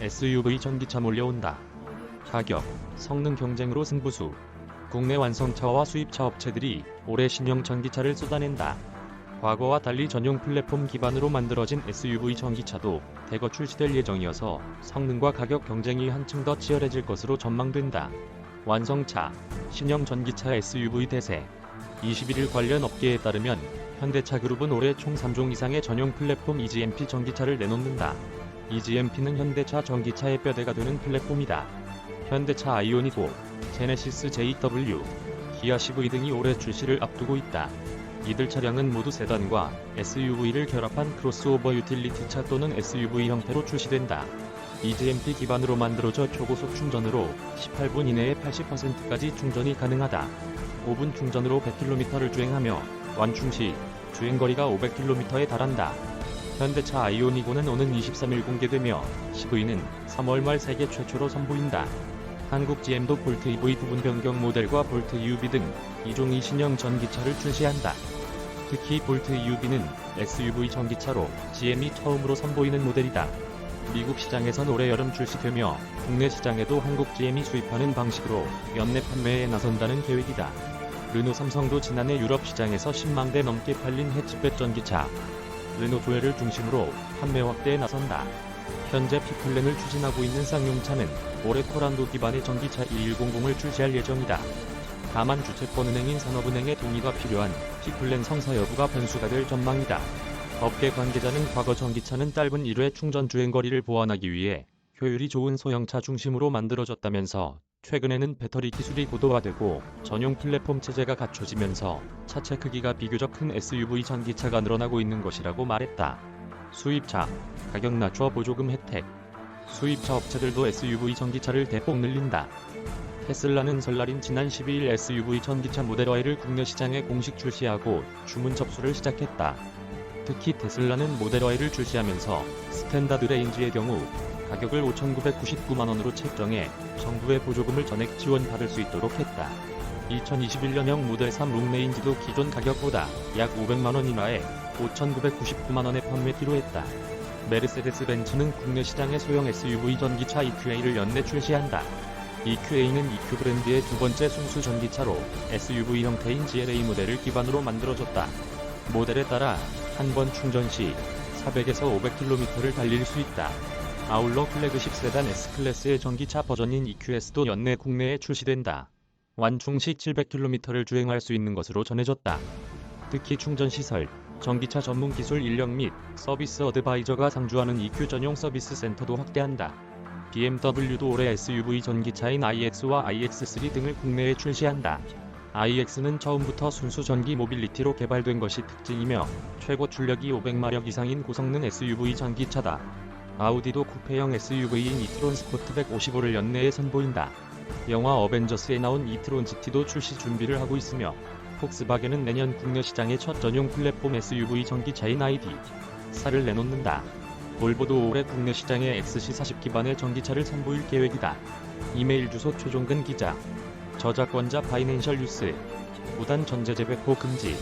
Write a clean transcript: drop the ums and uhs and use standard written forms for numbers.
SUV 전기차 몰려온다. 가격, 성능 경쟁으로 승부수. 국내 완성차와 수입차 업체들이 올해 신형 전기차를 쏟아낸다. 과거와 달리 전용 플랫폼 기반으로 만들어진 SUV 전기차도 대거 출시될 예정이어서 성능과 가격 경쟁이 한층 더 치열해질 것으로 전망된다. 완성차, 신형 전기차 SUV 대세. 21일 관련 업계에 따르면 현대차 그룹은 올해 총 3종 이상의 전용 플랫폼 EGMP 전기차를 내놓는다. EGMP는 현대차 전기차의 뼈대가 되는 플랫폼이다. 현대차 아이오닉 5, 제네시스 JW, 기아 CV 등이 올해 출시를 앞두고 있다. 이들 차량은 모두 세단과 SUV를 결합한 크로스오버 유틸리티차 또는 SUV 형태로 출시된다. EGMP 기반으로 만들어져 초고속 충전으로 18분 이내에 80%까지 충전이 가능하다. 5분 충전으로 100km를 주행하며 완충 시 주행거리가 500km에 달한다. 현대차 아이오닉5는 오는 23일 공개되며 CV는 3월 말 세계 최초로 선보인다. 한국 GM도 볼트 EV 부분 변경 모델과 볼트 EUV 등 2종 신형 전기차를 출시한다. 특히 볼트 EUV는 SUV 전기차로 GM이 처음으로 선보이는 모델이다. 미국 시장에선 올해 여름 출시되며 국내 시장에도 한국 GM이 수입하는 방식으로 연내 판매에 나선다는 계획이다. 르노 삼성도 지난해 유럽 시장에서 10만 대 넘게 팔린 해치백 전기차 르노 조엘을 중심으로 판매 확대에 나선다. 현재 P플랜을 추진하고 있는 쌍용차는 올해 코란도 기반의 전기차 2100을 출시할 예정이다. 다만 주채권은행인 산업은행의 동의가 필요한 P플랜 성사 여부가 변수가 될 전망이다. 업계 관계자는 과거 전기차는 짧은 1회 충전 주행거리를 보완하기 위해 효율이 좋은 소형차 중심으로 만들어졌다면서 최근에는 배터리 기술이 고도화되고 전용 플랫폼 체제가 갖춰지면서 차체 크기가 비교적 큰 SUV 전기차가 늘어나고 있는 것이라고 말했다. 수입차, 가격 낮춰 보조금 혜택. 수입차 업체들도 SUV 전기차를 대폭 늘린다. 테슬라는 설날인 지난 12일 SUV 전기차 모델 Y를 국내 시장에 공식 출시하고 주문 접수를 시작했다. 특히 테슬라는 모델 Y를 출시하면서 스탠다드 레인지의 경우 가격을 5,999만원으로 책정해 정부의 보조금을 전액 지원받을 수 있도록 했다. 2021년형 모델 3 롱레인지도 기존 가격보다 약 500만원 이하에 5,999만원에 판매키로 했다. 메르세데스 벤츠는 국내 시장의 소형 SUV 전기차 EQA를 연내 출시한다. EQA는 EQ 브랜드의 두 번째 순수 전기차로 SUV 형태인 GLA 모델을 기반으로 만들어졌다. 모델에 따라 한 번 충전 시 400에서 500km를 달릴 수 있다. 아울러 플래그십 세단 S클래스의 전기차 버전인 EQS도 연내 국내에 출시된다. 완충 시 700km를 주행할 수 있는 것으로 전해졌다. 특히 충전시설, 전기차 전문 기술 인력 및 서비스 어드바이저가 상주하는 EQ 전용 서비스 센터도 확대한다. BMW도 올해 SUV 전기차인 iX와 iX3 등을 국내에 출시한다. iX는 처음부터 순수 전기 모빌리티로 개발된 것이 특징이며 최고 출력이 500마력 이상인 고성능 SUV 전기차다. 아우디도 쿠페형 SUV인 이트론 스포트 155를 연내에 선보인다. 영화 어벤져스에 나온 이트론 GT도 출시 준비를 하고 있으며 폭스바겐은 내년 국내 시장의 첫 전용 플랫폼 SUV 전기차인 ID.4를 내놓는다. 볼보도 올해 국내 시장에 XC40 기반의 전기차를 선보일 계획이다. 이메일 주소 최종근 기자. 저작권자 파이낸셜 뉴스. 무단 전자재 배포 금지.